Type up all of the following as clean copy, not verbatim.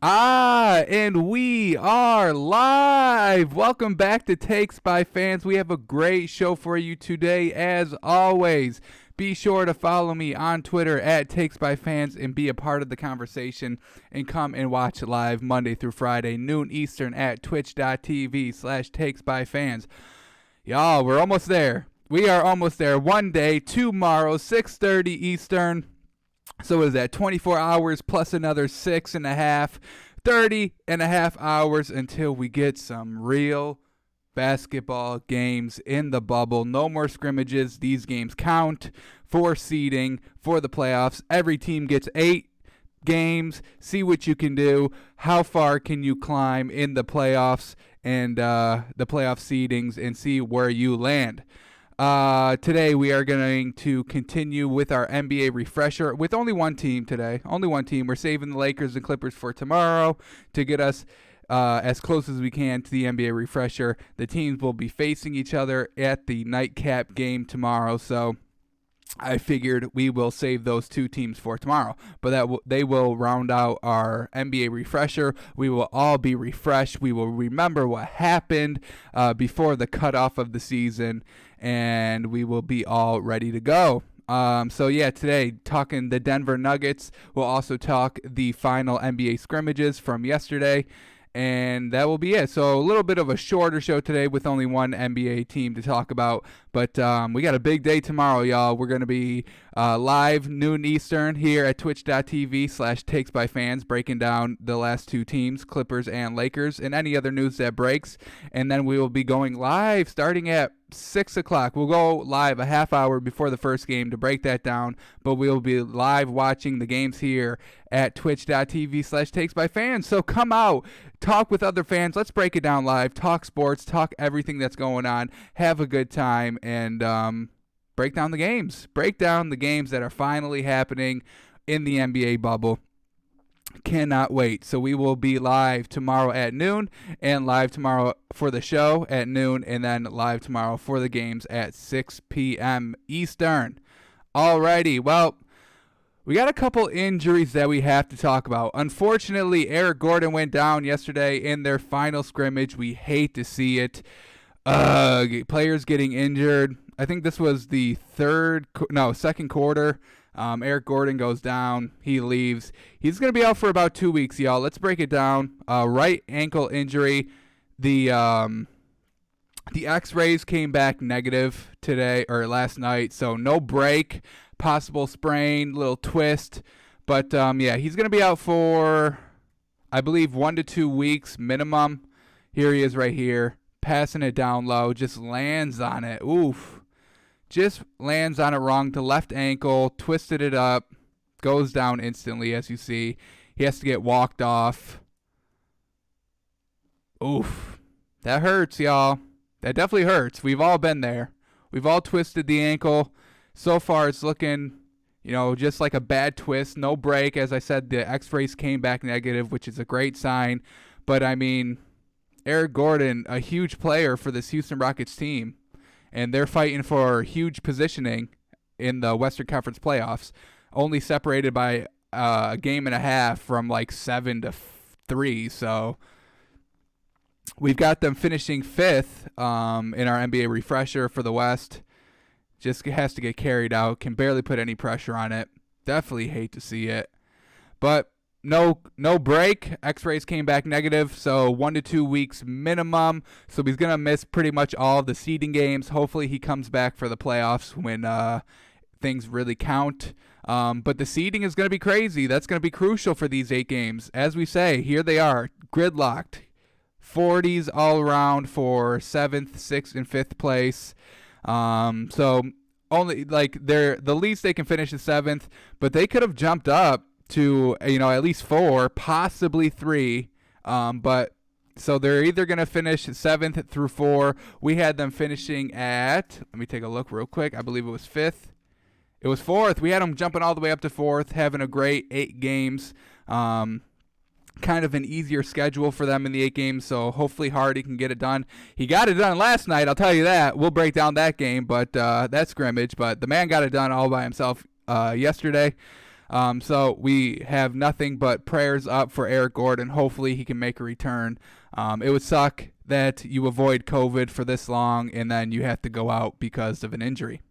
And we are live. Welcome back to Takes by Fans. We have a great show for you today, as always. Be sure to follow me on Twitter at Takes by Fans and be a part of the conversation and come and watch live Monday through Friday, noon Eastern at twitch.tv/Takes by Fans. Y'all, we're almost there. We are almost there. One day, tomorrow, 6:30 Eastern. So what is that, 24 hours plus another 6.5, 30.5 hours until we get some real basketball games in the bubble. No more scrimmages. These games count for seeding for the playoffs. Every team gets 8 games. See what you can do. How far can you climb in the playoffs and the playoff seedings and see where you land. Today we are going to continue with our NBA refresher with only one team today. Only one team. We're saving the Lakers and Clippers for tomorrow to get us as close as we can to the NBA refresher. The teams will be facing each other at the nightcap game tomorrow, so I figured we will save those two teams for tomorrow, but they will round out our NBA refresher. We will all be refreshed. We will remember what happened before the cutoff of the season, and we will be all ready to go. Today, talking the Denver Nuggets. We'll also talk the final NBA scrimmages from yesterday, and that will be it. So a little bit of a shorter show today with only one NBA team to talk about. But we got a big day tomorrow, y'all. We're going to be live noon Eastern here at twitch.tv/Takes by Fans, breaking down the last two teams, Clippers and Lakers, and any other news that breaks. And then we will be going live starting at 6 o'clock. We'll go live a half hour before the first game to break that down, but we'll be live watching the games here at twitch.tv/Takes by Fans. So come out, talk with other fans. Let's break it down live, talk sports, talk everything that's going on, have a good time, and break down the games. Break down the games that are finally happening in the NBA bubble. Cannot wait. So we will be live tomorrow at noon, and live tomorrow for the show at noon, and then live tomorrow for the games at 6 p.m. Eastern. Alrighty, well, we got a couple injuries that we have to talk about. Unfortunately, Eric Gordon went down yesterday in their final scrimmage. We hate to see it. Players getting injured. I think this was the second quarter. Eric Gordon goes down. He leaves. He's going to be out for about 2 weeks, y'all. Let's break it down. Right ankle injury. The X-rays came back negative today or last night, so no break. Possible sprain, little twist. But, he's going to be out for, I believe, 1 to 2 weeks minimum. Here he is right here. Passing it down low. Just lands on it. Oof. Just lands on it wrong to left ankle, twisted it up, goes down instantly, as you see. He has to get walked off. Oof. That hurts, y'all. That definitely hurts. We've all been there. We've all twisted the ankle. So far, it's looking, just like a bad twist. No break. As I said, the X-rays came back negative, which is a great sign. But, Eric Gordon, a huge player for this Houston Rockets team. And they're fighting for huge positioning in the Western Conference playoffs, only separated by a game and a half from like 7-3. So we've got them finishing 5th in our NBA refresher for the West. Just has to get carried out. Can barely put any pressure on it. Definitely hate to see it. But no break. X-rays came back negative, so 1 to 2 weeks minimum. So he's going to miss pretty much all of the seeding games. Hopefully he comes back for the playoffs when things really count. But the seeding is going to be crazy. That's going to be crucial for these 8 games. As we say, here they are, gridlocked. 40s all around for 7th, 6th, and 5th place. So only the least they can finish is 7th, but they could have jumped up to at least 4, possibly 3. But so they're either going to finish 7th through 4. We had them finishing at, let me take a look real quick. I believe it was 5th. It was 4th. We had them jumping all the way up to 4th, having a great 8 games. Kind of an easier schedule for them in the 8 games, so hopefully Hardy can get it done. He got it done last night, I'll tell you that. We'll break down that game, but that scrimmage. But the man got it done all by himself yesterday. So we have nothing but prayers up for Eric Gordon. Hopefully he can make a return. It would suck that you avoid COVID for this long and then you have to go out because of an injury.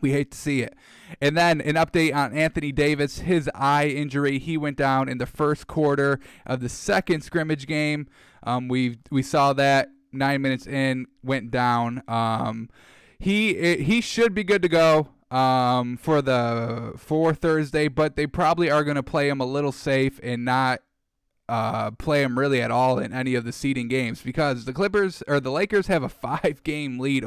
We hate to see it. And then an update on Anthony Davis, his eye injury. He went down in the first quarter of the second scrimmage game. We saw that 9 minutes in, went down. He should be good to go for Thursday, but they probably are going to play him a little safe and not play him really at all in any of the seeding games, because the Lakers have a 5-game lead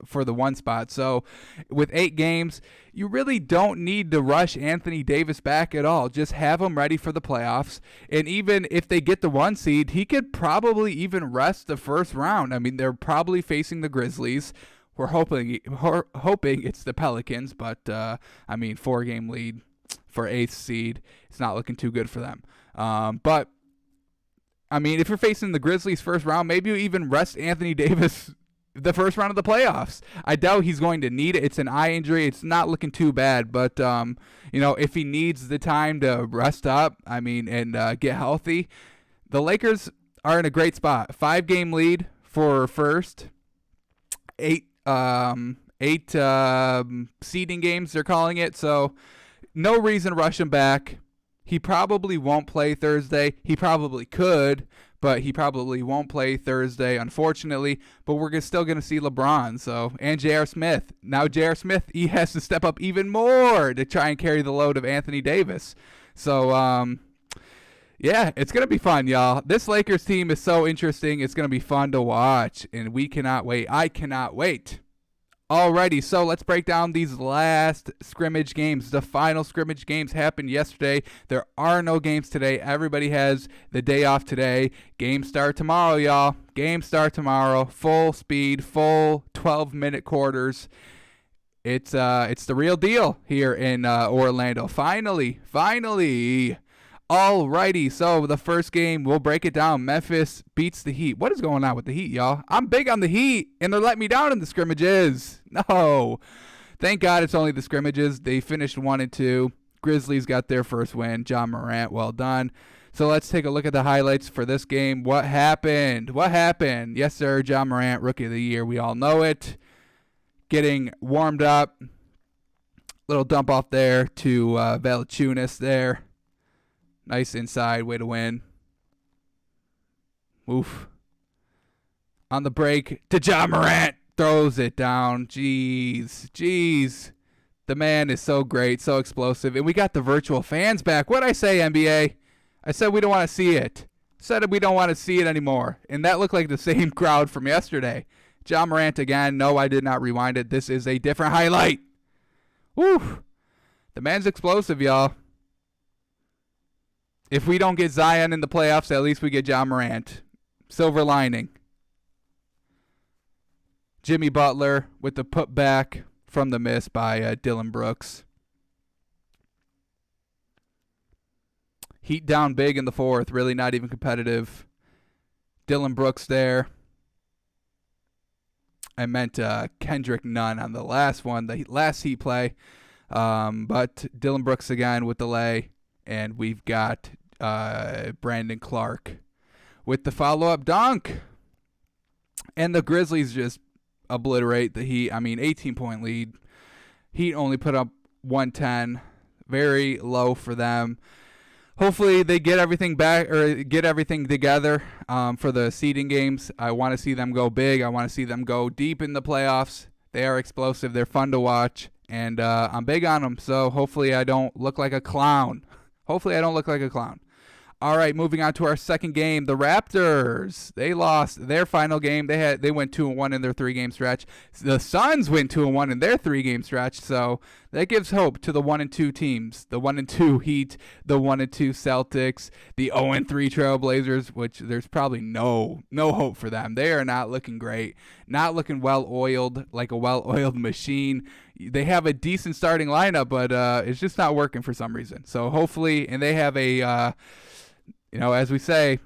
for the one spot. So with 8 games, you really don't need to rush Anthony Davis back at all. Just have him ready for the playoffs. And even if they get the 1 seed, he could probably even rest the first round. I mean, they're probably facing the Grizzlies. We're hoping it's the Pelicans, but 4-game lead for 8th seed. It's not looking too good for them. But if you're facing the Grizzlies first round, maybe you even rest Anthony Davis the first round of the playoffs. I doubt he's going to need it. It's an eye injury. It's not looking too bad. But, if he needs the time to rest up, and get healthy, the Lakers are in a great spot. 5-game lead for first. 8 seeding games, they're calling it. So no reason to rush him back. He probably won't play Thursday. He probably could, but he probably won't play Thursday, unfortunately. But we're still going to see LeBron, and J.R. Smith. Now J.R. Smith, he has to step up even more to try and carry the load of Anthony Davis. So, it's going to be fun, y'all. This Lakers team is so interesting. It's going to be fun to watch, and we cannot wait. I cannot wait. Alrighty, so let's break down these last scrimmage games. The final scrimmage games happened yesterday. There are no games today. Everybody has the day off today. Games start tomorrow, y'all. Games start tomorrow. Full speed, full 12-minute quarters. It's the real deal here in Orlando. Finally. Alrighty, so the first game, we'll break it down. Memphis beats the Heat. What is going on with the Heat, y'all? I'm big on the Heat, and they're letting me down in the scrimmages. No. Thank God it's only the scrimmages. They finished 1-2. Grizzlies got their first win. John Morant, well done. So let's take a look at the highlights for this game. What happened? Yes, sir, John Morant, Rookie of the Year. We all know it. Getting warmed up. Little dump off there to Valanciunas there. Nice inside, way to win. Oof. On the break to John Morant. Throws it down. Jeez. The man is so great, so explosive. And we got the virtual fans back. What'd I say, NBA? I said we don't want to see it. Said we don't want to see it anymore. And that looked like the same crowd from yesterday. John Morant again. No, I did not rewind it. This is a different highlight. Woo. The man's explosive, y'all. If we don't get Zion in the playoffs, at least we get John Morant. Silver lining. Jimmy Butler with the putback from the miss by Dillon Brooks. Heat down big in the fourth, really not even competitive. Dillon Brooks there. I meant Kendrick Nunn on the last one, the last Heat play. But Dillon Brooks again with the lay. And we've got Brandon Clark with the follow-up dunk. And the Grizzlies just obliterate the Heat. 18-point lead. Heat only put up 110. Very low for them. Hopefully they get everything back or get everything together for the seeding games. I want to see them go big. I want to see them go deep in the playoffs. They are explosive. They're fun to watch. And I'm big on them. So hopefully I don't look like a clown. All right, moving on to our second game. The Raptors, they lost their final game. They went 2-1 in their 3-game stretch. The Suns went 2-1 in their 3-game stretch. So that gives hope to the 1-2 teams. The 1-2 Heat, the 1-2 Celtics, the 0-3 Trailblazers, which there's probably no hope for them. They are not looking great. Not looking well-oiled, like a well-oiled machine. They have a decent starting lineup, but it's just not working for some reason. So hopefully, and they have a, as we say,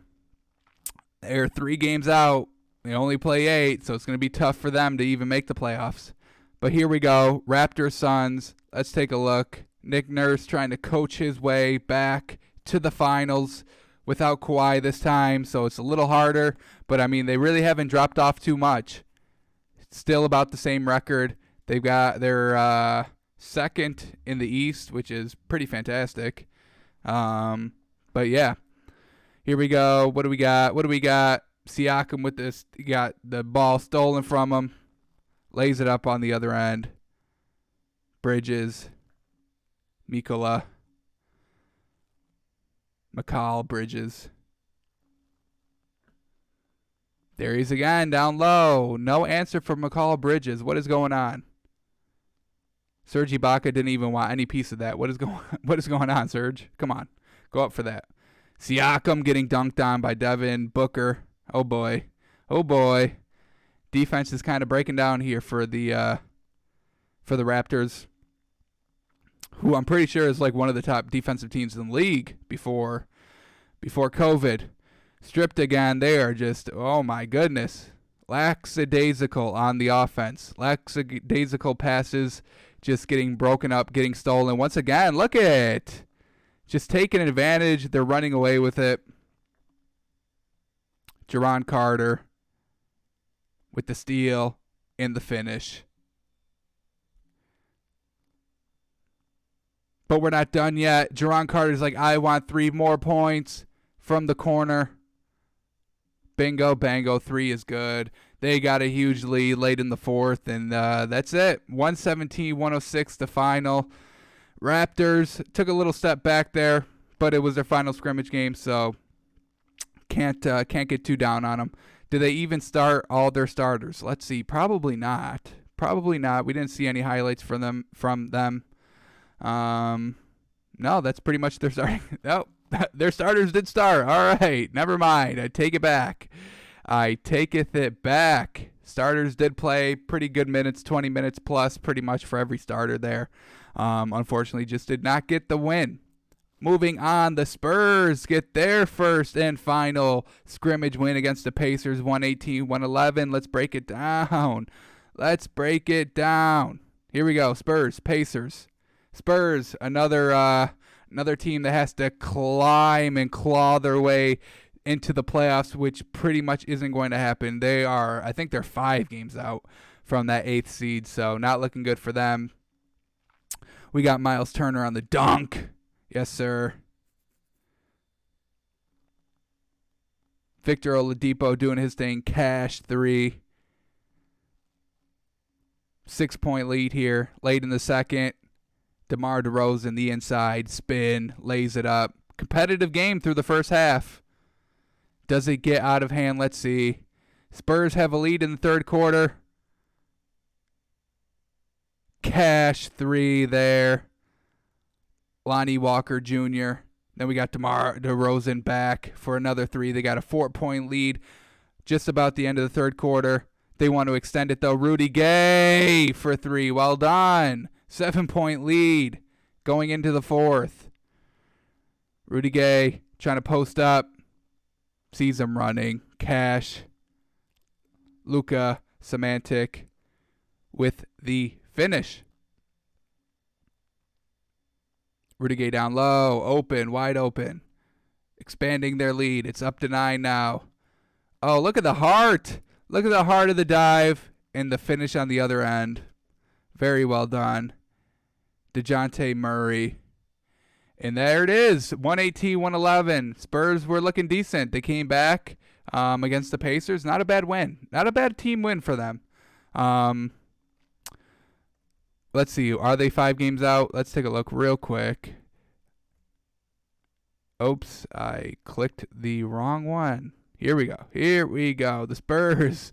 they're 3 games out. They only play 8, so it's going to be tough for them to even make the playoffs. But here we go, Raptors, Suns. Let's take a look. Nick Nurse trying to coach his way back to the finals without Kawhi this time, so it's a little harder. But, I mean, they really haven't dropped off too much. It's still about the same record. They've got their second in the East, which is pretty fantastic. But, yeah. Here we go. What do we got? Siakam with this. He got the ball stolen from him. Lays it up on the other end. Bridges. Mikal Bridges. There he is again, down low. No answer from Mikal Bridges. What is going on? Serge Ibaka didn't even want any piece of that. What is going on, Serge? Come on. Go up for that. Siakam getting dunked on by Devin Booker. Oh, boy. Defense is kind of breaking down here for the Raptors, who I'm pretty sure is like one of the top defensive teams in the league before COVID. Stripped again. They are just, oh my goodness, lackadaisical on the offense. Lackadaisical passes just getting broken up, getting stolen. Once again, look at just taking advantage. They're running away with it. Jaron Carter with the steal and the finish. But we're not done yet. Jaron Carter's like, I want 3 more points from the corner. Bingo, bango, 3 is good. They got a huge lead late in the fourth, and that's it. 117-106 the final. Raptors took a little step back there, but it was their final scrimmage game, so can't get too down on them. Do they even start all their starters? Let's see. Probably not. We didn't see any highlights from them. No, that's pretty much their starting. No, their starters did start. All right, never mind. I take it back. Starters did play pretty good minutes, 20 minutes plus, pretty much for every starter there. Unfortunately, just did not get the win. Moving on, the Spurs get their first and final scrimmage win against the Pacers, 118-111. Let's break it down. Here we go. Spurs, Pacers. Spurs, another team that has to climb and claw their way into the playoffs, which pretty much isn't going to happen. I think they're 5 games out from that 8th seed, so not looking good for them. We got Miles Turner on the dunk. Yes, sir. Victor Oladipo doing his thing. Cash 3. 6-point lead here. Late in the second. DeMar DeRozan, the inside. Spin. Lays it up. Competitive game through the first half. Does it get out of hand? Let's see. Spurs have a lead in the third quarter. Cash 3 there. Lonnie Walker Jr. Then we got DeMar DeRozan back for another 3. They got a 4-point lead just about the end of the third quarter. They want to extend it, though. Rudy Gay for 3. Well done. 7-point lead going into the fourth. Rudy Gay trying to post up. Sees him running. Cash. Luka Semantic with the finish. Rudy Gay down low, wide open. Expanding their lead. It's up to 9 now. Oh, look at the heart. Look at the heart of the dive and the finish on the other end. Very well done. DeJounte Murray. And there it is, 118-111. Spurs were looking decent. They came back against the Pacers. Not a bad win. Not a bad team win for them. Let's see. Are they 5 games out? Let's take a look real quick. Oops, I clicked the wrong one. Here we go. The Spurs.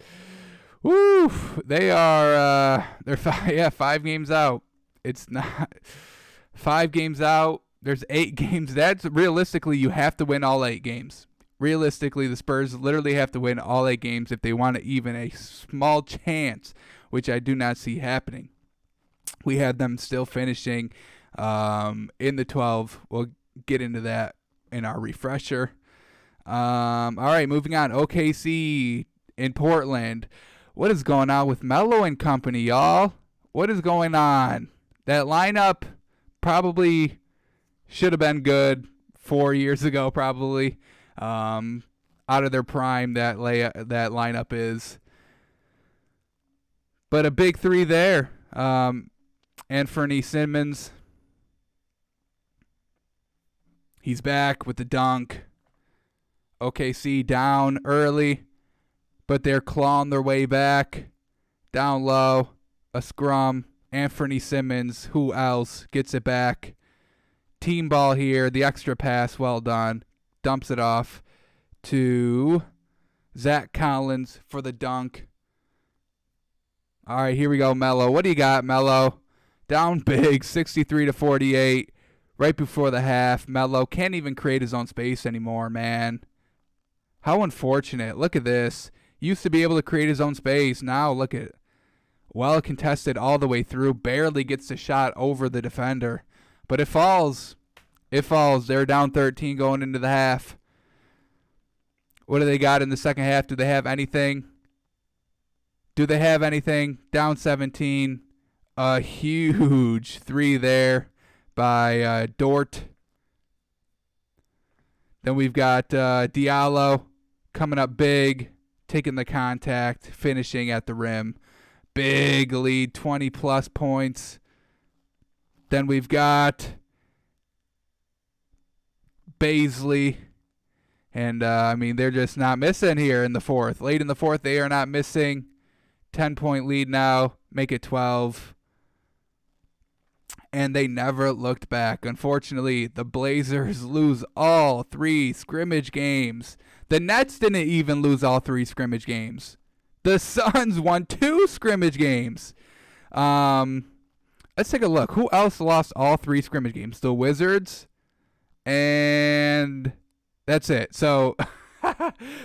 Woo! They are they're 5 games out. It's not 5 games out. There's 8 games. That's realistically, you have to win all 8 games. Realistically, the Spurs literally have to win all 8 games if they want to even a small chance, which I do not see happening. We had them still finishing in the 12. We'll get into that in our refresher. All right, moving on. OKC in Portland. What is going on with Melo and company, y'all? What is going on? That lineup probably should have been good 4 years ago, probably. Out of their prime, that lineup is. But a big three there. Mon-Fri Simmons. He's back with the dunk. OKC down early, but they're clawing their way back. Down low, a scrum. Mon-Fri Simmons, who else, gets it back. Team ball here, the extra pass, well done. Dumps it off to Zach Collins for the dunk. All right, here we go, Melo. What do you got, Melo? Down big, 63-48. Right before the half, Melo can't even create his own space anymore, man. How unfortunate. Look at this. Used to be able to create his own space. Now look at it. Well contested all the way through. Barely gets the shot over the defender. But it falls. It falls. They're down 13 going into the half. What do they got in the second half? Do they have anything? Do they have anything? Down 17. A huge three there by Dort. Then we've got Diallo coming up big, taking the contact, finishing at the rim. Big lead, 20-plus points. Then we've got Baisley. And, they're just not missing here in the fourth. Late in the fourth, they are not missing. 10-point lead now. Make it 12. And they never looked back. Unfortunately, the Blazers lose all 3 scrimmage games. The Nets didn't even lose all 3 scrimmage games. The Suns won 2 scrimmage games. Let's take a look. Who else lost all 3 scrimmage games? The Wizards. And that's it. So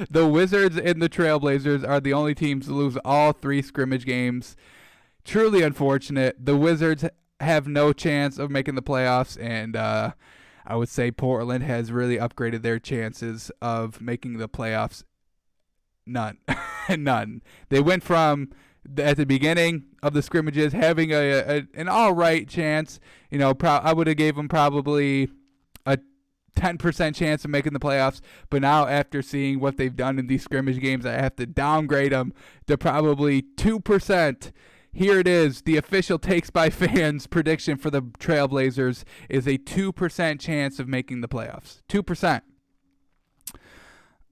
the Wizards and the Trailblazers are the only teams to lose all 3 scrimmage games. Truly unfortunate. The Wizards have no chance of making the playoffs, and I would say Portland has really upgraded their chances of making the playoffs. None. None. They went from, at the beginning of the scrimmages, having an all right chance. I would have gave them probably a 10% chance of making the playoffs, but now after seeing what they've done in these scrimmage games, I have to downgrade them to probably 2%. Here it is. The official Takes by Fans prediction for the Trailblazers is a 2% chance of making the playoffs. 2%.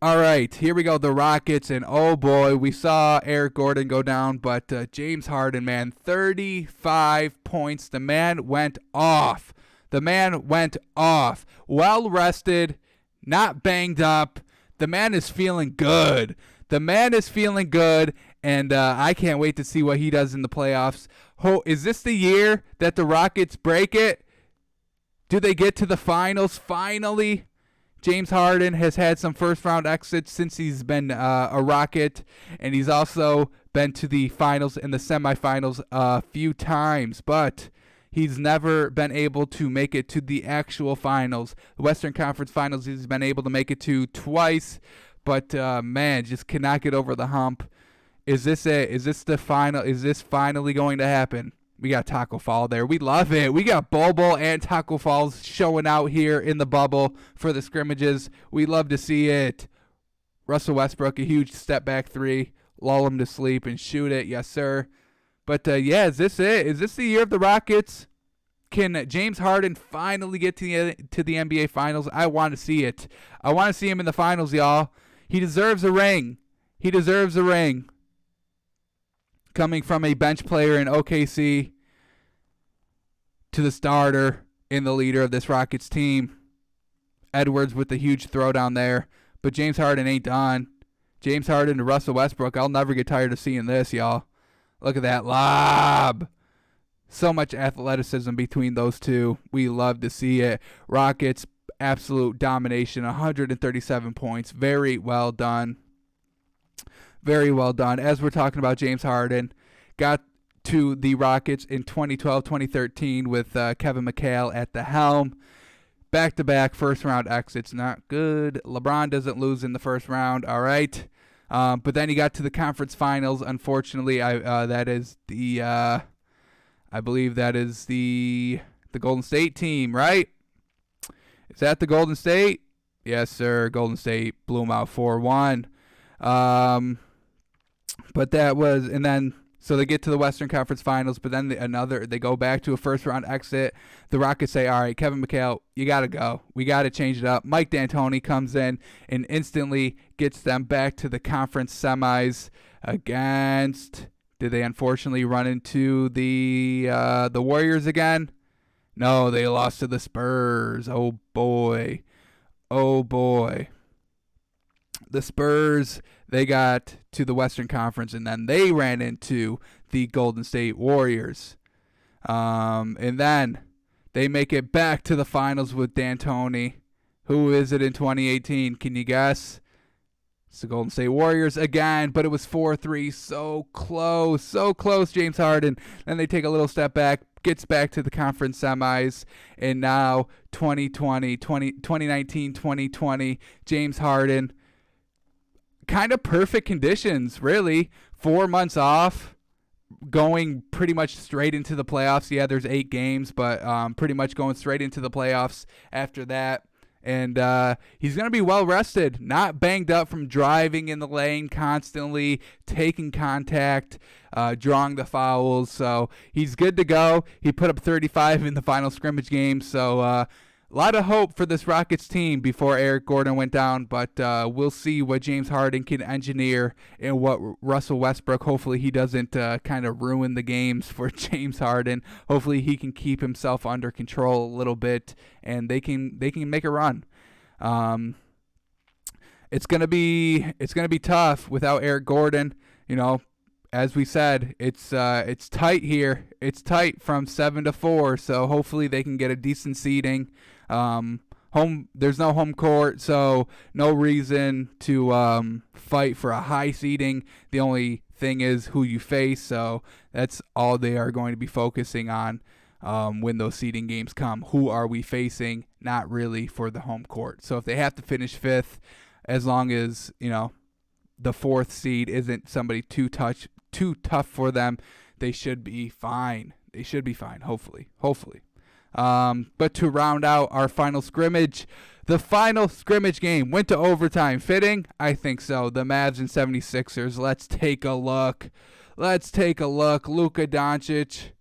All right, here we go. The Rockets, and oh boy, we saw Eric Gordon go down, but James Harden, man, 35 points. The man went off. Well rested, not banged up. The man is feeling good. And I can't wait to see what he does in the playoffs. Is this the year that the Rockets break it? Do they get to the finals finally? James Harden has had some first-round exits since he's been a Rocket, and he's also been to the finals and the semifinals a few times, but he's never been able to make it to the actual finals. The Western Conference Finals he's been able to make it to twice, but man, just cannot get over the hump. Is this it? Is this the final? Is this finally going to happen? We got Taco Fall there. We love it. We got Bobo and Taco Falls showing out here in the bubble for the scrimmages. We love to see it. Russell Westbrook, a huge step back 3. Lull him to sleep and shoot it. Yes, sir. But, yeah, is this it? Is this the year of the Rockets? Can James Harden finally get to the NBA Finals? I want to see it. I want to see him in the finals, y'all. He deserves a ring. Coming from a bench player in OKC to the starter in the leader of this Rockets team. Edwards with the huge throwdown there. But James Harden ain't done. James Harden to Russell Westbrook. I'll never get tired of seeing this, y'all. Look at that lob. So much athleticism between those two. We love to see it. Rockets, absolute domination. 137 points. Very well done. Very well done. As we're talking about James Harden, got to the Rockets in 2012-2013 with Kevin McHale at the helm. Back-to-back first-round exits, not good. LeBron doesn't lose in the first round, all right. But then he got to the conference finals. Unfortunately, I believe that is the The Golden State team, right? Is that the Golden State? Yes, sir. Golden State blew them out 4-1. But that was, and then, so they get to the Western Conference Finals, but then they go back to a first-round exit. The Rockets say, all right, Kevin McHale, you got to go. We got to change it up. Mike D'Antoni comes in and instantly gets them back to the conference semis against, did they unfortunately run into the Warriors again? No, they lost to the Spurs. Oh, boy. Oh, boy. The Spurs, they got to the Western Conference, and then they ran into the Golden State Warriors. And then they make it back to the finals with D'Antoni. Who is it in 2018? Can you guess? It's the Golden State Warriors again, but it was 4-3. So close, James Harden. Then they take a little step back, gets back to the conference semis, and now 2019, 2020, James Harden. Kind of perfect conditions, really. 4 months off, going pretty much straight into the playoffs. Yeah, there's 8 games, but pretty much going straight into the playoffs after that. And he's going to be well rested, not banged up from driving in the lane constantly, taking contact, drawing the fouls. So he's good to go. He put up 35 in the final scrimmage game. So a lot of hope for this Rockets team before Eric Gordon went down, but we'll see what James Harden can engineer and what Russell Westbrook, hopefully he doesn't kind of ruin the games for James Harden. Hopefully he can keep himself under control a little bit, and they can make a run. It's gonna be tough without Eric Gordon. You know, as we said, it's tight here. It's tight from 7-4, so hopefully they can get a decent seeding. There's no home court, so no reason to fight for a high seeding. The only thing is who you face, so that's all they are going to be focusing on when those seeding games come. Who are we facing? Not really for the home court. So if they have to finish 5th, as long as, you know, the 4th seed isn't somebody too tough for them, they should be fine. Hopefully. But to round out our final scrimmage, the final scrimmage game went to overtime. Fitting? I think so. The Mavs and 76ers. Let's take a look. Luka Doncic.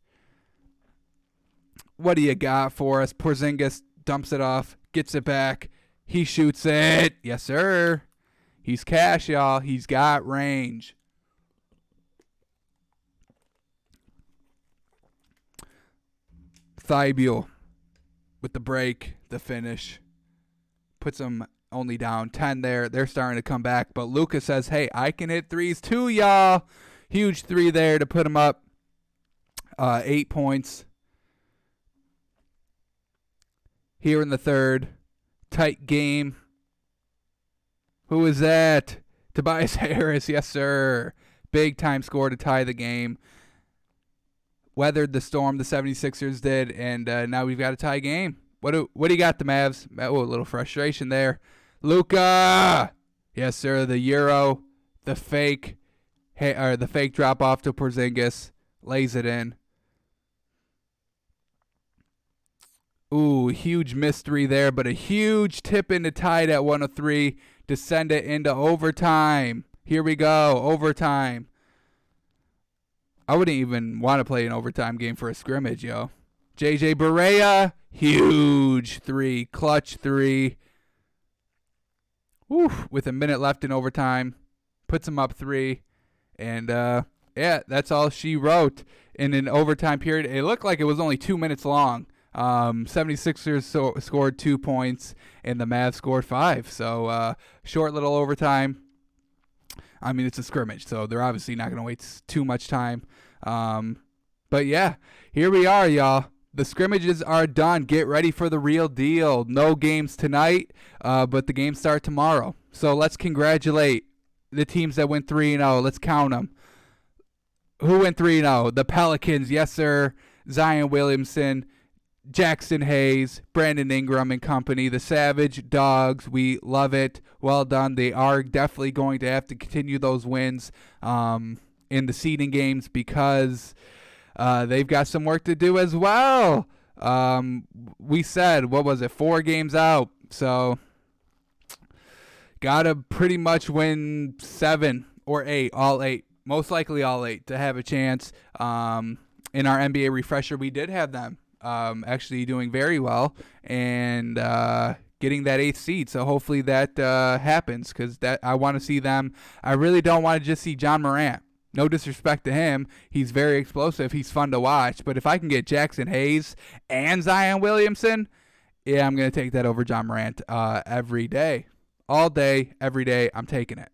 What do you got for us? Porzingis dumps it off, gets it back. He shoots it. Yes, sir. He's cash, y'all. He's got range. Thibault with the break, the finish. Puts them only down 10 there. They're starting to come back. But Luka says, hey, I can hit threes too, y'all. Huge 3 there to put him up. 8 points. Here in the third. Tight game. Who is that? Tobias Harris. Yes, sir. Big time score to tie the game. Weathered the storm, the 76ers did, and now we've got a tie game. What do you got, the Mavs? Oh, a little frustration there. Luka! Yes, sir. The Euro, the fake drop off to Porzingis, lays it in. Ooh, huge mystery there, but a huge tip in to tie it at 103 to send it into overtime. Here we go, overtime. I wouldn't even want to play an overtime game for a scrimmage, yo. JJ Barea, huge 3, clutch 3. Woo, with a minute left in overtime, puts him up 3. And, yeah, that's all she wrote in an overtime period. It looked like it was only 2 minutes long. 76ers scored 2 points, and the Mavs scored 5. So, short little overtime. I mean, it's a scrimmage, so they're obviously not going to wait too much time. But, yeah, here we are, y'all. The scrimmages are done. Get ready for the real deal. No games tonight, but the games start tomorrow. So let's congratulate the teams that went 3-0. Let's count them. Who went 3-0? The Pelicans, yes, sir. Zion Williamson, Jackson Hayes, Brandon Ingram and company. The Savage Dogs, we love it. Well done. They are definitely going to have to continue those wins in the seeding games because they've got some work to do as well. We said, what was it, 4 games out. So gotta pretty much win 7 or 8, all 8. Most likely all 8 to have a chance. In our NBA refresher, we did have them actually doing very well and getting that 8th seed. So hopefully that happens, because I want to see them. I really don't want to just see John Morant. No disrespect to him. He's very explosive. He's fun to watch. But if I can get Jackson Hayes and Zion Williamson, yeah, I'm going to take that over John Morant every day. All day, every day, I'm taking it.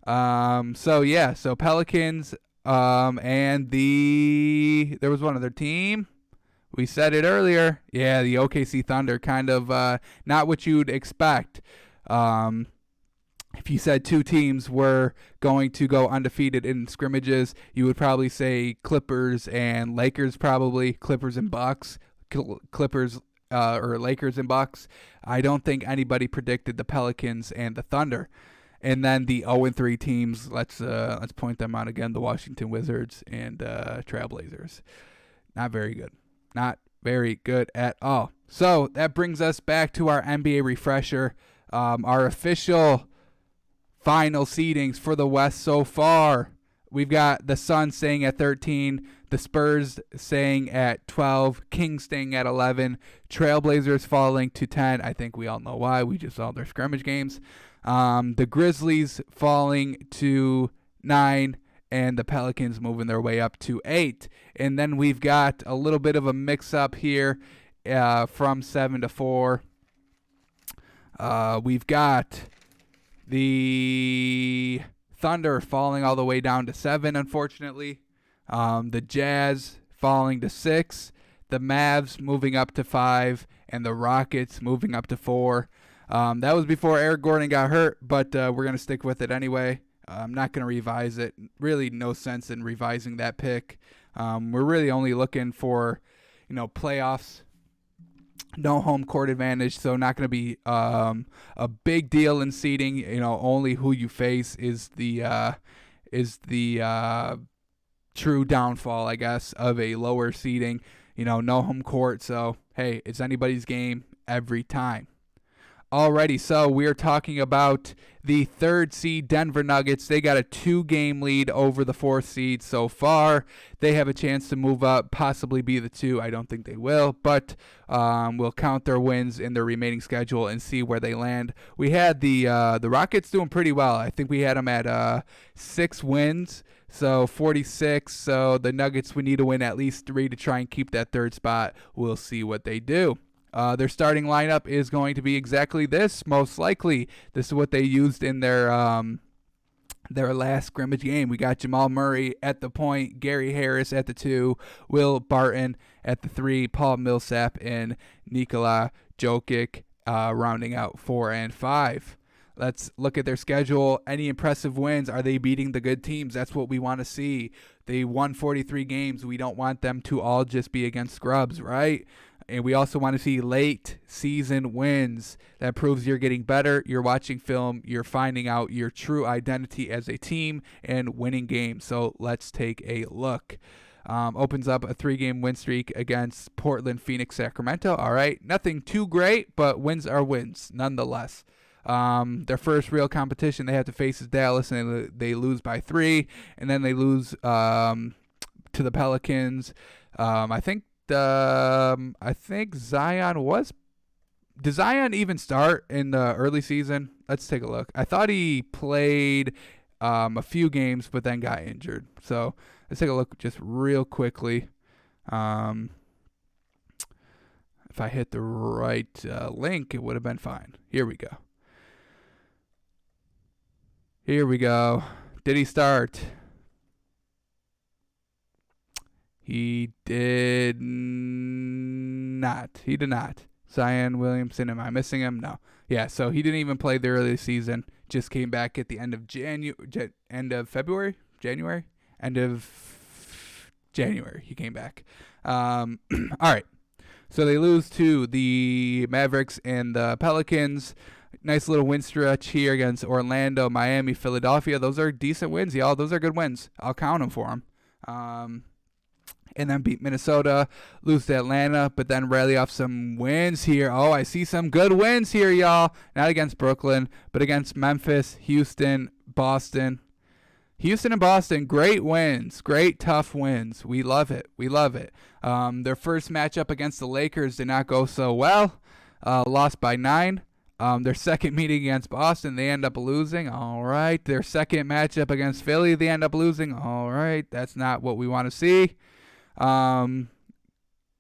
So Pelicans and there was one other team. We said it earlier. Yeah, the OKC Thunder, kind of not what you'd expect. If you said 2 teams were going to go undefeated in scrimmages, you would probably say Clippers and Lakers, probably. Clippers and Bucks. Clippers or Lakers and Bucks. I don't think anybody predicted the Pelicans and the Thunder. And then the 0-3 teams, let's point them out again, the Washington Wizards and Trailblazers. Not very good. Not very good at all. So that brings us back to our NBA refresher. Our official final seedings for the West so far. We've got the Suns staying at 13, the Spurs staying at 12, Kings staying at 11, Trailblazers falling to 10. I think we all know why. We just saw their scrimmage games. The Grizzlies falling to 9, and the Pelicans moving their way up to 8. And then we've got a little bit of a mix-up here from 7 to 4. We've got the Thunder falling all the way down to 7, unfortunately. The Jazz falling to 6. The Mavs moving up to 5. And the Rockets moving up to 4. That was before Eric Gordon got hurt, but we're going to stick with it anyway. I'm not going to revise it. Really no sense in revising that pick. We're really only looking for, playoffs. No home court advantage, so not going to be a big deal in seeding. Only who you face is the true downfall, I guess, of a lower seeding. No home court, so hey, it's anybody's game every time. Alrighty, so we're talking about the 3rd seed Denver Nuggets. They got a 2-game lead over the 4th seed so far. They have a chance to move up, possibly be the 2. I don't think they will, but we'll count their wins in their remaining schedule and see where they land. We had the Rockets doing pretty well. I think we had them at 6 wins, so 46. So the Nuggets would need to win at least 3 to try and keep that 3rd spot. We'll see what they do. Their starting lineup is going to be exactly this, most likely. This is what they used in their last scrimmage game. We got Jamal Murray at the point, Gary Harris at the 2, Will Barton at the 3, Paul Millsap, and Nikola Jokic rounding out 4 and 5. Let's look at their schedule. Any impressive wins? Are they beating the good teams? That's what we want to see. They won 43 games. We don't want them to all just be against scrubs, right? And we also want to see late season wins. That proves you're getting better, you're watching film, you're finding out your true identity as a team and winning games. So let's take a look. Opens up a 3-game win streak against Portland, Phoenix, Sacramento. All right, nothing too great, but wins are wins nonetheless. Their first real competition they have to face is Dallas, and they lose by 3. And then they lose to the Pelicans. I think Zion was. Did Zion even start in the early season? Let's take a look. I thought he played a few games, but then got injured. So let's take a look just real quickly. If I hit the right link, it would have been fine. Here we go. Did he start? He did not. Zion Williamson, am I missing him? No. Yeah, so he didn't even play the early season. Just came back at the end of February? January? End of January, he came back. All right. So they lose to the Mavericks and the Pelicans. Nice little win stretch here against Orlando, Miami, Philadelphia. Those are decent wins, y'all. Those are good wins. I'll count them for them. and then beat Minnesota, lose to Atlanta, but then rally off some wins here. Oh, I see some good wins here, y'all. Not against Brooklyn, but against Memphis, Houston, Boston. Houston and Boston, great wins, great tough wins. We love it. We love it. Their first matchup against the Lakers did not go so well. Lost by 9. Their second meeting against Boston, they end up losing. All right. Their second matchup against Philly, they end up losing. All right. That's not what we want to see.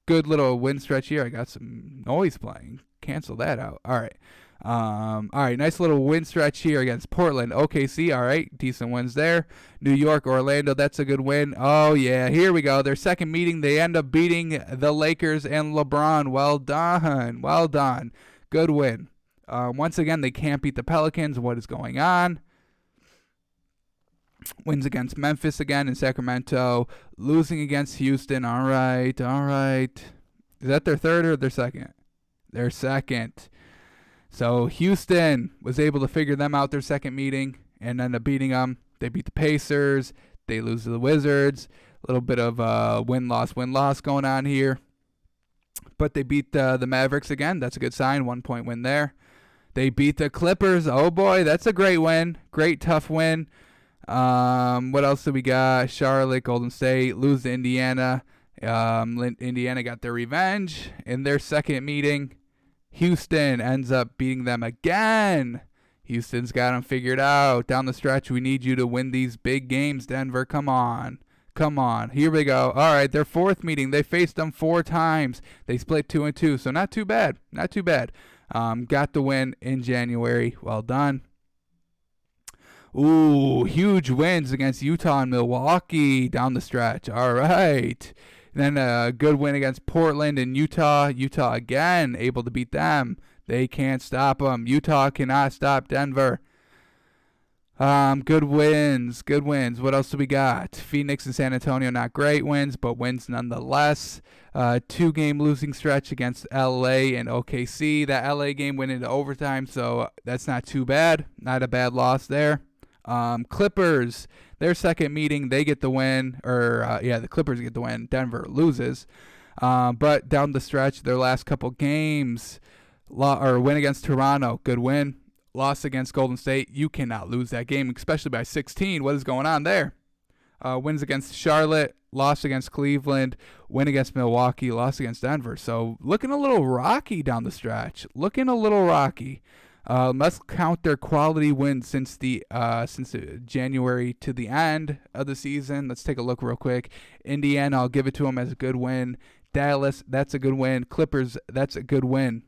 Good little win stretch here. I got some noise playing. Cancel that out. All right. All right. Nice little win stretch here against Portland. OKC. All right. Decent wins there. New York, Orlando. That's a good win. Oh, yeah. Here we go. Their second meeting, they end up beating the Lakers and LeBron. Well done. Well done. Good win. Once again, they can't beat the Pelicans. What is going on? Wins against Memphis again in Sacramento. Losing against Houston. All right. All right. Is that their third or their second? Their second. So Houston was able to figure them out their second meeting and end up beating them. They beat the Pacers. They lose to the Wizards. A little bit of win-loss going on here. But they beat the Mavericks again. That's a good sign. 1 point win there. They beat the Clippers. Oh, boy. That's a great win. Great, tough win. What else do we got? Charlotte, Golden State, lose to Indiana. Indiana got their revenge in their second meeting. Houston ends up beating them again. Houston's got them figured out. Down the stretch, we need you to win these big games, Denver. Come on. Come on. Here we go. All right, their fourth meeting. They faced them 4 times. They split 2-2, so not too bad. Not too bad. Got the win in January. Well done. Ooh, huge wins against Utah and Milwaukee down the stretch. All right. And then a good win against Portland and Utah. Utah again able to beat them. They can't stop them. Utah cannot stop Denver. Good wins. Good wins. What else do we got? Phoenix and San Antonio, not great wins, but wins nonetheless. 2-game losing stretch against LA and OKC. That LA game went into overtime, so that's not too bad. Not a bad loss there. Clippers, their second meeting, they get the win. The Clippers get the win. Denver loses. But down the stretch, their last couple games, win against Toronto, good win. Loss against Golden State, you cannot lose that game, especially by 16. What is going on there? Wins against Charlotte, loss against Cleveland, win against Milwaukee, loss against Denver. So looking a little rocky down the stretch. Looking a little rocky. Let's count their quality wins since January to the end of the season. Let's take a look real quick. Indiana, I'll give it to them as a good win. Dallas, that's a good win. Clippers, that's a good win.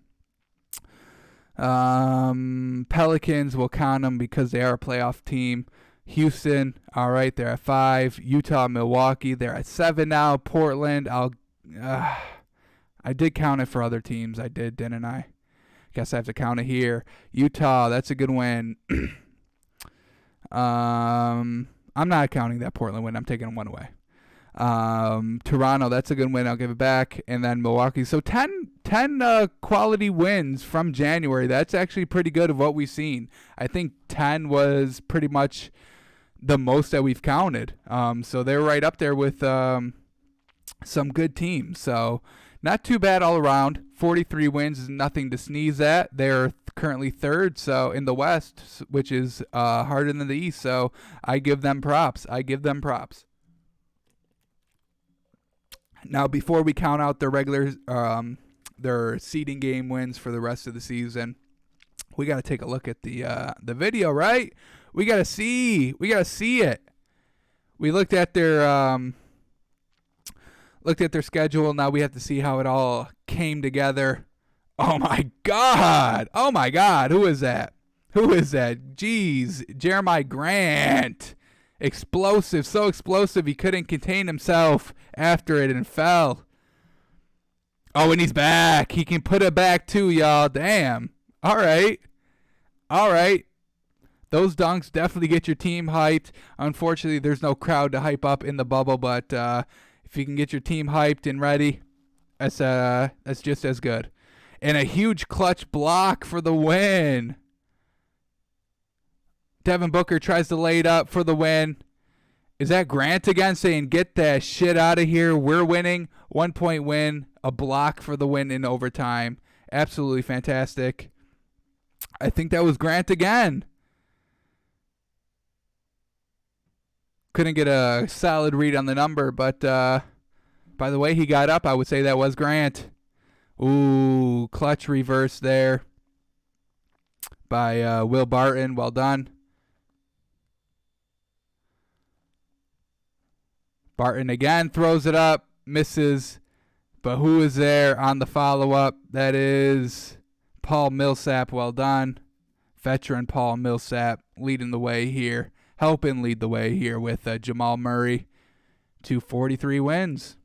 Pelicans, we'll count them because they are a playoff team. Houston, all right, they're at 5. Utah, Milwaukee, they're at 7 now. Portland, I did count it for other teams. I did, didn't I? Guess I have to count it here. Utah, that's a good win. I'm not counting that Portland win. I'm taking one away. Toronto, that's a good win. I'll give it back. And then Milwaukee. So 10 quality wins from January. That's actually pretty good of what we've seen. I think 10 was pretty much the most that we've counted. So they're right up there with some good teams. So not too bad all around. 43 wins is nothing to sneeze at. They're currently third, so in the West, which is harder than the East. So I give them props. Now, before we count out their their seeding game wins for the rest of the season, we got to take a look at the video, right? We got to see it. We looked at their schedule. Now we have to see how it all came together. Oh my God. Who is that? Jeez, Jeremiah Grant. Explosive, so explosive he couldn't contain himself after it and fell. Oh, and he's back. He can put it back too, y'all. Damn. All right. Those dunks definitely get your team hyped. Unfortunately, there's no crowd to hype up in the bubble, but if you can get your team hyped and ready, that's just as good. And a huge clutch block for the win. Devin Booker tries to lay it up for the win. Is that Grant again saying, get that shit out of here? We're winning. 1 point win. A block for the win in overtime. Absolutely fantastic. I think that was Grant again. Couldn't get a solid read on the number, but by the way he got up, I would say that was Grant. Ooh, clutch reverse there by Will Barton. Well done. Barton again throws it up, misses, but who is there on the follow-up? That is Paul Millsap. Well done. Veteran Paul Millsap leading the way here, helping lead the way here with Jamal Murray to 43 wins.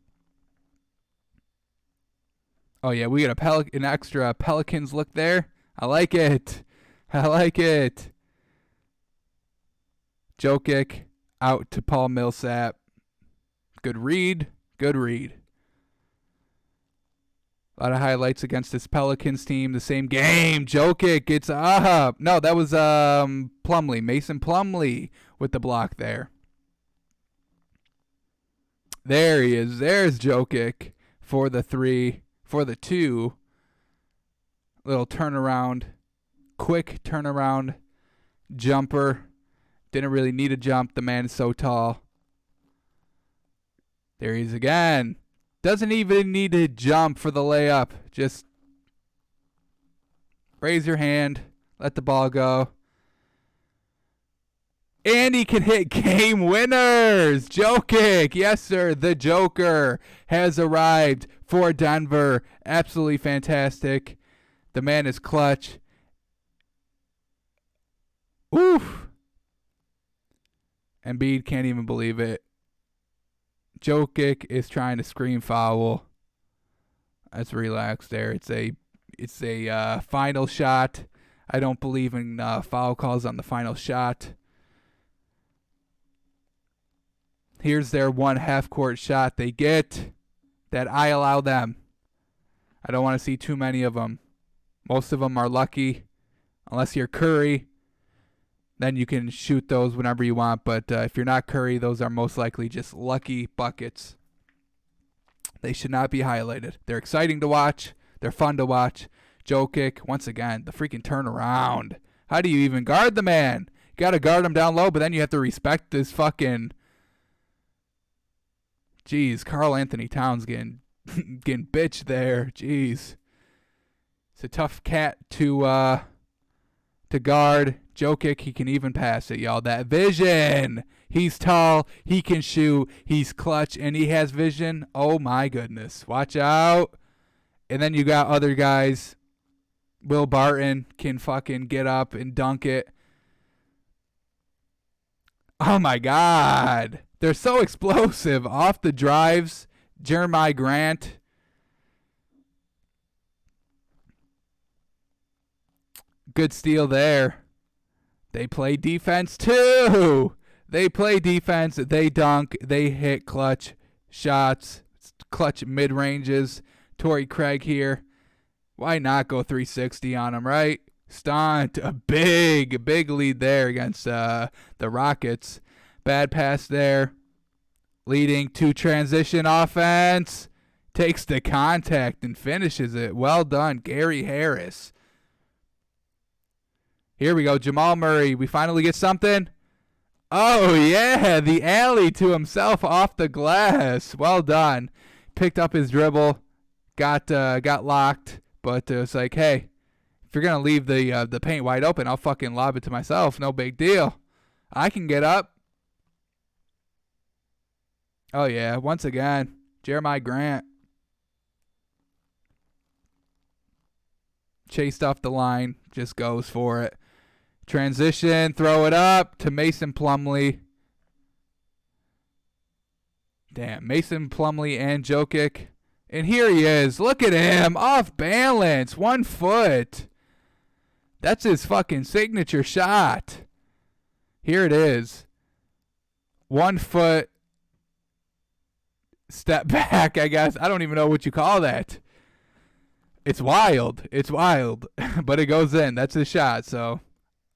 Oh, yeah, we got an extra Pelicans look there. I like it. I like it. Jokic out to Paul Millsap. Good read. Good read. A lot of highlights against this Pelicans team. The same game. Jokic gets up. No, that was Plumlee. Mason Plumlee with the block there. There he is. There's Jokic for the 3. For the 2. Little turnaround. Quick turnaround. Jumper. Didn't really need a jump. The man is so tall. There he is again. Doesn't even need to jump for the layup. Just raise your hand. Let the ball go. And he can hit game winners. Jokic. Yes, sir. The Joker has arrived for Denver. Absolutely fantastic. The man is clutch. Oof. Embiid can't even believe it. Jokic is trying to scream foul. Let's relax there. It's a final shot. I don't believe in foul calls on the final shot. Here's their one half-court shot they get that I allow them. I don't want to see too many of them. Most of them are lucky. Unless you're Curry, then you can shoot those whenever you want. But if you're not Curry, those are most likely just lucky buckets. They should not be highlighted. They're exciting to watch. They're fun to watch. Jokic, once again, the freaking turnaround. How do you even guard the man? You got to guard him down low, but then you have to respect this fucking... Jeez, Karl Anthony Towns getting bitched there. Jeez. It's a tough cat to guard. Jokic, he can even pass it, y'all. That vision. He's tall. He can shoot. He's clutch, and he has vision. Oh, my goodness. Watch out. And then you got other guys. Will Barton can fucking get up and dunk it. Oh, my God. They're so explosive. Off the drives. Jeremiah Grant. Good steal there. They play defense too. They play defense. They dunk. They hit clutch shots. Clutch mid-ranges. Torrey Craig here. Why not go 360 on him, right? Stunt. A big lead there against the Rockets. Bad pass there. Leading to transition offense. Takes the contact and finishes it. Well done, Gary Harris. Here we go, Jamal Murray. We finally get something. Oh, yeah, the alley to himself off the glass. Well done. Picked up his dribble. Got locked. But it's like, hey, if you're going to leave the paint wide open, I'll fucking lob it to myself. No big deal. I can get up. Oh, yeah, once again, Jeremiah Grant. Chased off the line. Just goes for it. Transition, throw it up to Mason Plumlee. Damn, Mason Plumlee and Jokic. And here he is. Look at him. Off balance. 1 foot. That's his fucking signature shot. Here it is. 1 foot. Step back, I guess. I don't even know what you call that. It's wild. It's wild. But it goes in. That's his shot, so...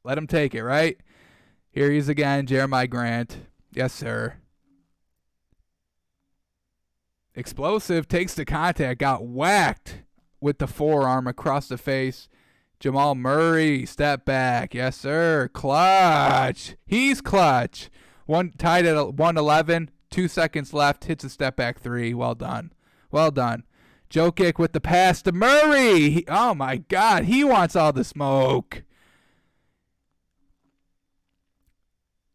let him take it, right? Here he is again, Jeremiah Grant. Yes, sir. Explosive, takes the contact, got whacked with the forearm across the face. Jamal Murray, step back. Yes, sir. Clutch. He's clutch. Tied at 111, 2 seconds left, hits a step back three. Well done. Well done. Jokic with the pass to Murray. Oh, my God. He wants all the smoke.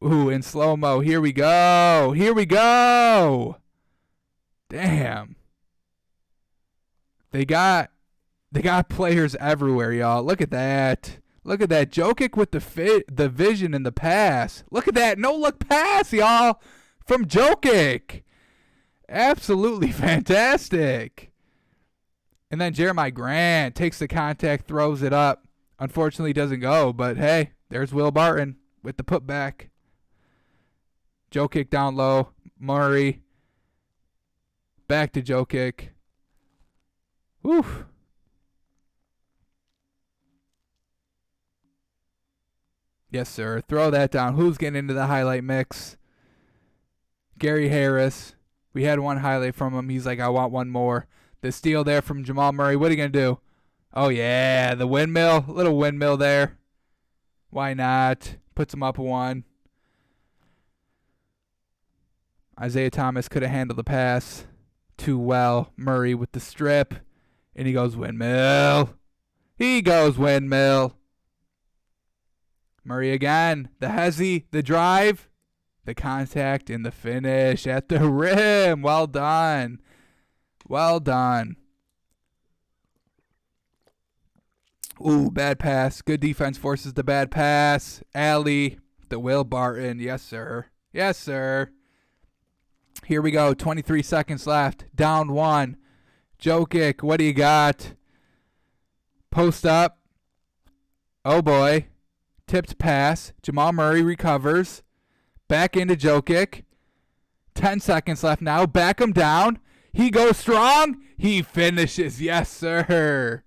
Ooh, in slow-mo. Here we go. Here we go. Damn. They got players everywhere, y'all. Look at that. Look at that. Jokic with the vision and the pass. Look at that no-look pass, y'all, from Jokic. Absolutely fantastic. And then Jeremiah Grant takes the contact, throws it up. Unfortunately, doesn't go, but hey, there's Will Barton with the putback. Jokic down low. Murray. Back to Jokic. Whew. Yes, sir. Throw that down. Who's getting into the highlight mix? Gary Harris. We had one highlight from him. He's like, I want one more. The steal there from Jamal Murray. What are you going to do? Oh, yeah. The windmill. Little windmill there. Why not? Puts him up one. Isaiah Thomas could have handled the pass too well. Murray with the strip. And he goes windmill. He goes windmill. Murray again. The hezzy, the drive, the contact, and the finish at the rim. Well done. Well done. Ooh, bad pass. Good defense forces the bad pass. Alley, the Will Barton. Yes, sir. Yes, sir. Here we go. 23 seconds left. Down one. Jokic, what do you got? Post up. Oh, boy. Tipped pass. Jamal Murray recovers. Back into Jokic. 10 seconds left now. Back him down. He goes strong. He finishes. Yes, sir.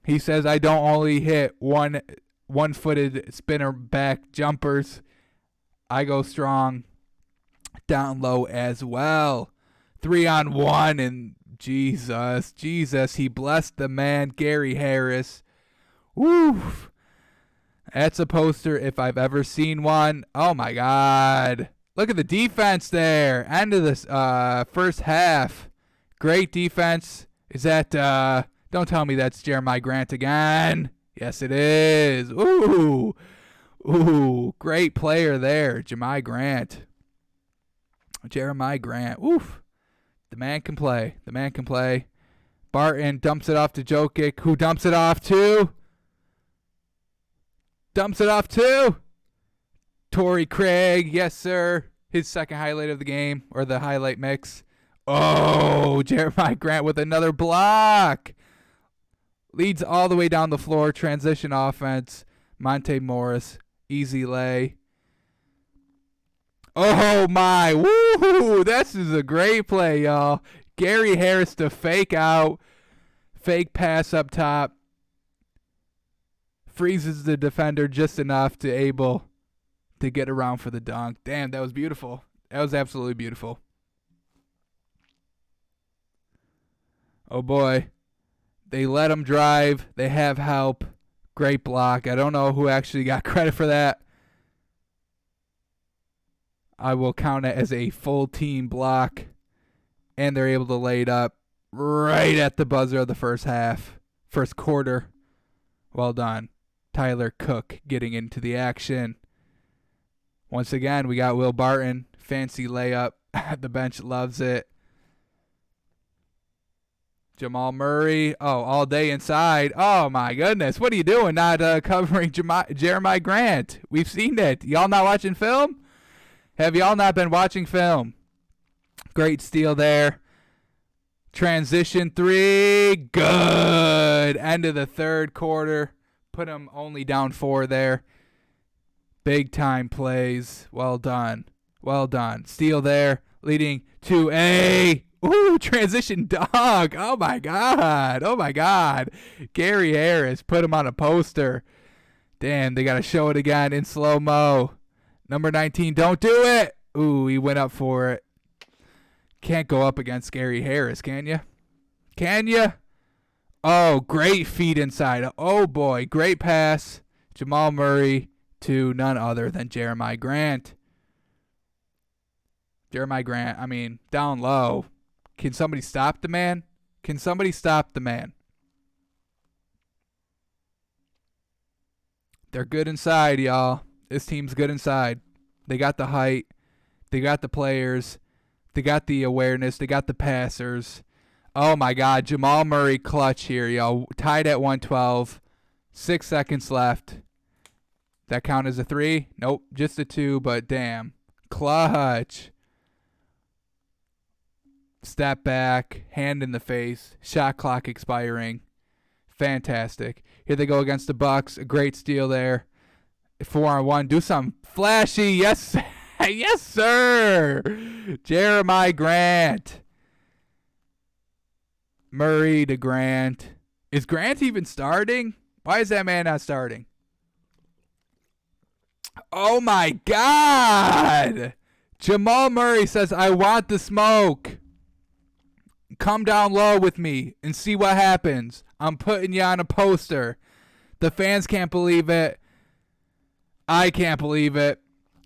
He says, I don't only hit one-footed spinner back jumpers. I go strong down low as well. 3-on-1, and Jesus, he blessed the man, Gary Harris. Woo. That's a poster if I've ever seen one. Oh, my God. Look at the defense there. End of this first half. Great defense. Is that, don't tell me that's Jeremiah Grant again. Yes, it is. Ooh. Ooh, great player there, Jeremiah Grant. Jeremiah Grant. Oof. The man can play. The man can play. Barton dumps it off to Jokic. Who dumps it off to? Torrey Craig. Yes, sir. His second highlight of the game, or the highlight mix. Oh, Jeremiah Grant with another block. Leads all the way down the floor. Transition offense. Monte Morris. Easy lay. Oh, my. Woo! This is a great play, y'all. Gary Harris to fake out. Fake pass up top. Freezes the defender just enough to able to get around for the dunk. Damn, that was beautiful. That was absolutely beautiful. Oh, boy. They let him drive. They have help. Great block. I don't know who actually got credit for that. I will count it as a full team block. And they're able to lay it up right at the buzzer of the first half. First quarter. Well done. Tyler Cook getting into the action. Once again, we got Will Barton. Fancy layup. The bench loves it. Jamal Murray. Oh, all day inside. Oh, my goodness. What are you doing not covering Jeremiah Grant? We've seen it. Y'all not watching film? Have y'all not been watching film? Great steal there. Transition three. Good. End of the third quarter. Put him only down 4 there. Big time plays. Well done. Well done. Steal there. Leading to a... Ooh, transition dunk. Oh, my God. Oh, my God. Gary Harris put him on a poster. Damn, they got to show it again in slow-mo. Number 19, don't do it. Ooh, he went up for it. Can't go up against Gary Harris, can you? Can you? Oh, great feed inside. Oh, boy. Great pass. Jamal Murray to none other than Jeremiah Grant. Jeremiah Grant, down low. Can somebody stop the man? Can somebody stop the man? They're good inside, y'all. This team's good inside. They got the height. They got the players. They got the awareness. They got the passers. Oh, my God. Jamal Murray clutch here, y'all. Tied at 112. 6 seconds left. That count as a 3? Nope, just a 2, but damn. Clutch. Step back. Hand in the face. Shot clock expiring. Fantastic. Here they go against the Bucks. A great steal there. 4-on-1. Do something flashy. Yes, yes, sir. Jeremiah Grant. Murray to Grant. Is Grant even starting? Why is that man not starting? Oh, my God. Jamal Murray says, I want the smoke. Come down low with me and see what happens. I'm putting you on a poster. The fans can't believe it. I can't believe it.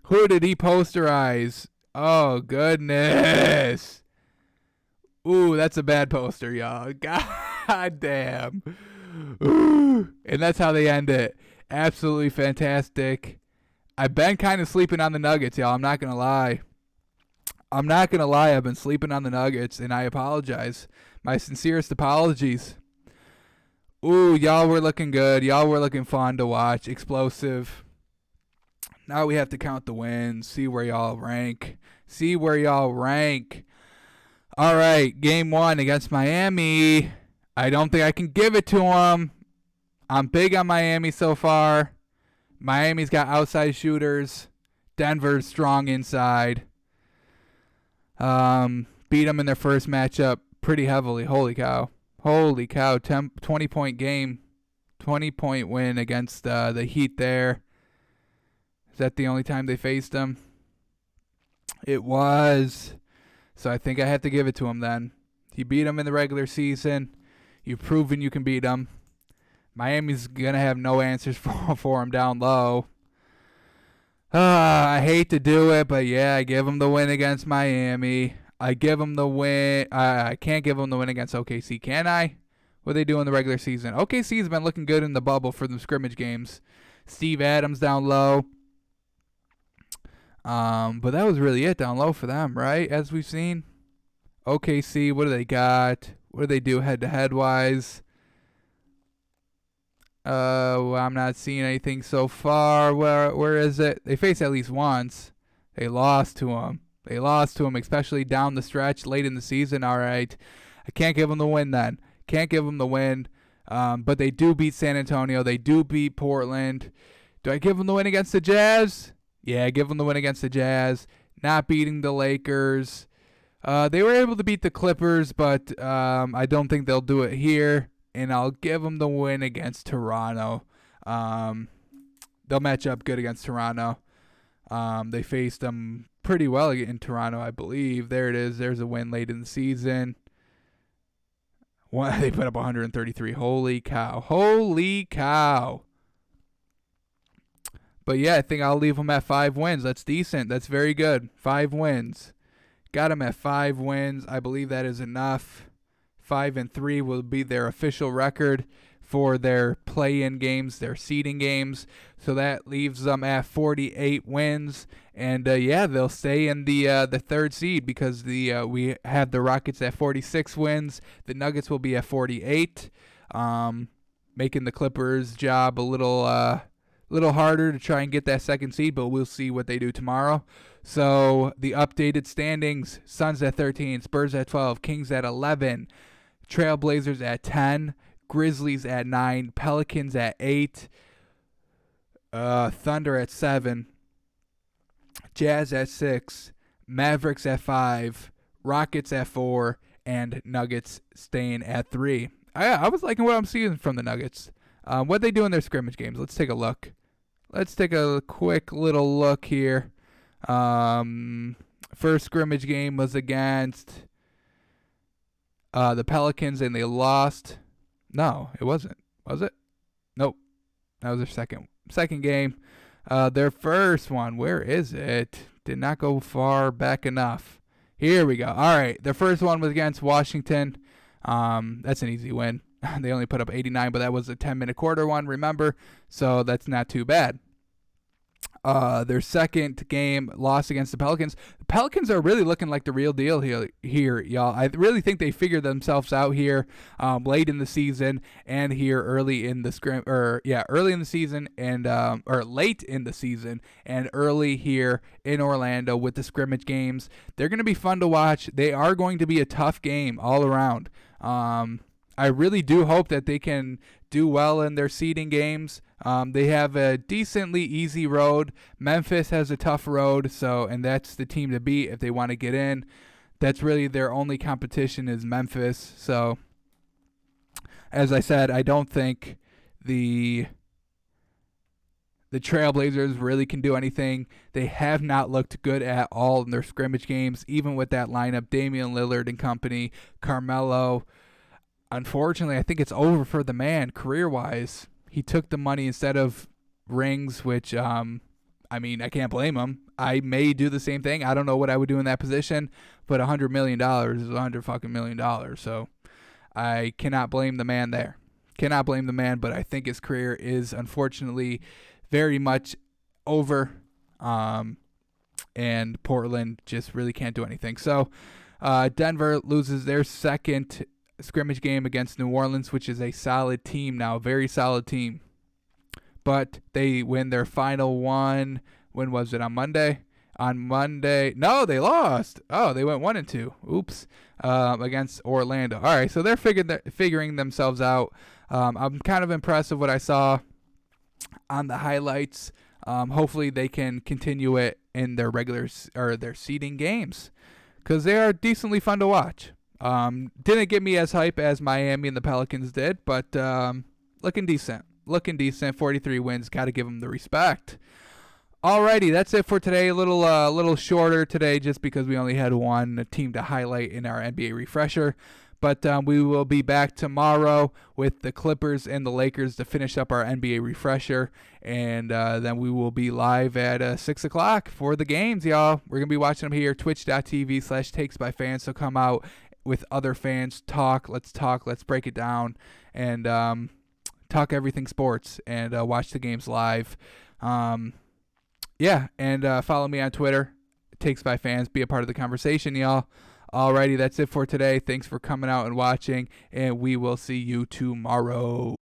Who did he posterize? Oh, goodness. Ooh, that's a bad poster, y'all. God damn. Ooh. And that's how they end it. Absolutely fantastic. I've been kind of sleeping on the Nuggets, y'all. I'm not going to lie. I've been sleeping on the Nuggets, and I apologize. My sincerest apologies. Ooh, y'all were looking good. Y'all were looking fun to watch. Explosive. Now we have to count the wins. See where y'all rank. All right, game 1 against Miami. I don't think I can give it to them. I'm big on Miami so far. Miami's got outside shooters. Denver's strong inside. Beat them in their first matchup pretty heavily. Holy cow. 20-point game. 20-point win against the Heat there. Is that the only time they faced them? It was. So I think I have to give it to them then. You beat them in the regular season. You've proven you can beat them. Miami's going to have no answers for them down low. I hate to do it, but yeah, I give them the win against Miami. I give them the win. I can't give them the win against OKC, can I? What do they do in the regular season? OKC's been looking good in the bubble for the scrimmage games. Steve Adams down low. But that was really it down low for them, right? As we've seen. OKC, what do they got? What do they do head-to-head wise? Well, I'm not seeing anything so far. Where is it? They faced at least once. They lost to them. Especially down the stretch late in the season. All right. I can't give them the win then. But they do beat San Antonio. They do beat Portland. Do I give them the win against the Jazz? Yeah, give them the win against the Jazz. Not beating the Lakers. They were able to beat the Clippers, but I don't think they'll do it here. And I'll give them the win against Toronto. They'll match up good against Toronto. They faced them pretty well in Toronto, I believe. There it is. There's a win late in the season. They put up 133. Holy cow. But yeah, I think I'll leave them at 5 wins. That's decent. That's very good. 5 wins. Got them at 5 wins. I believe that is enough. 5-3 will be their official record for their play-in games, their seeding games. So that leaves them at 48 wins. And yeah, they'll stay in the 3rd seed because we have the Rockets at 46 wins. The Nuggets will be at 48, making the Clippers' job a little harder to try and get that 2nd seed, but we'll see what they do tomorrow. So the updated standings: Suns at 13, Spurs at 12, Kings at 11, Trailblazers at 10, Grizzlies at 9, Pelicans at 8, Thunder at 7, Jazz at 6, Mavericks at 5, Rockets at 4, and Nuggets staying at 3. I was liking what I'm seeing from the Nuggets. What they do in their scrimmage games. Let's take a look. Let's take a quick little look here. First scrimmage game was against the Pelicans, and they lost. No, it wasn't. Was it? Nope. That was their second game. Their first one, where is it? Did not go far back enough. Here we go. All right. Their first one was against Washington. That's an easy win. They only put up 89, but that was a 10-minute quarter one, remember? So that's not too bad. Their second game loss against the Pelicans. The Pelicans are really looking like the real deal here, y'all. I really think they figured themselves out here late in the season and here early in the early in the season and or late in the season and early here in Orlando with the scrimmage games. They're going to be fun to watch. They are going to be a tough game all around. I really do hope that they can do well in their seeding games. They have a decently easy road. Memphis has a tough road, and that's the team to beat if they want to get in. That's really their only competition is Memphis. So, as I said, I don't think the Trailblazers really can do anything. They have not looked good at all in their scrimmage games, even with that lineup, Damian Lillard and company, Carmelo. Unfortunately, I think it's over for the man career-wise. He took the money instead of rings, which, I can't blame him. I may do the same thing. I don't know what I would do in that position, but $100 million is $100 million. So I cannot blame the man there. Cannot blame the man, but I think his career is unfortunately very much over, and Portland just really can't do anything. So Denver loses their second scrimmage game against New Orleans, which is a solid team now, very solid team. But they win their final one. When was it? On Monday? On Monday. No, they lost. Oh, they went 1-2. Oops. Against Orlando. All right, so they're figuring themselves out. I'm kind of impressed with what I saw on the highlights. Hopefully they can continue it in their their seeding games, because they are decently fun to watch. Didn't get me as hype as Miami and the Pelicans did, but looking decent. 43 wins. Got to give them the respect. Alrighty, that's it for today. A little shorter today, just because we only had one team to highlight in our NBA refresher. But we will be back tomorrow with the Clippers and the Lakers to finish up our NBA refresher. And then we will be live at 6 o'clock for the games, y'all. We're going to be watching them here, twitch.tv/takesbyfans. So come out with other fans, let's break it down, and talk everything sports, and watch the games live. And follow me on Twitter, Takes by Fans. Be a part of the conversation, y'all. Alrighty, that's it for today. Thanks for coming out and watching, and we will see you tomorrow.